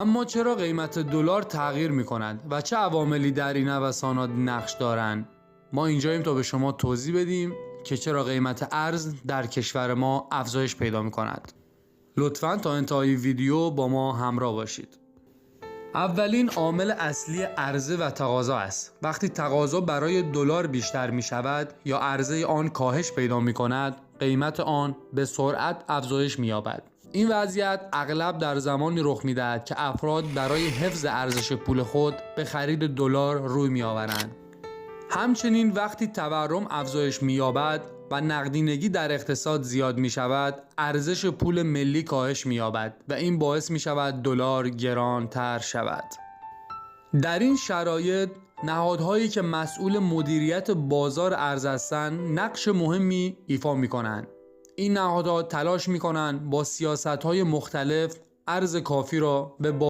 اما چرا قیمت دلار تغییر می‌کند و چه عواملی در این نوسانات نقش دارند؟ ما اینجاییم تا به شما توضیح بدیم که چرا قیمت ارز در کشور ما افزایش پیدا می‌کند. لطفاً تا انتهای ویدیو با ما همراه باشید. اولین عامل اصلی عرضه و تقاضا است. وقتی تقاضا برای دلار بیشتر می شود یا عرضه آن کاهش پیدا می کند، قیمت آن به سرعت افزایش می یابد. این وضعیت اغلب در زمانی رخ می دهد که افراد برای حفظ ارزش پول خود به خرید دلار روی می آورند. همچنین وقتی تورم افزایش می یابد و نقدینگی در اقتصاد زیاد می شود، ارزش پول ملی کاهش می یابد و این باعث می شود دلار گرانتر شود. در این شرایط نهادهایی که مسئول مدیریت بازار ارز هستند نقش مهمی ایفا می کنند. این نهادها تلاش می کنند با سیاست‌های مختلف ارز کافی را به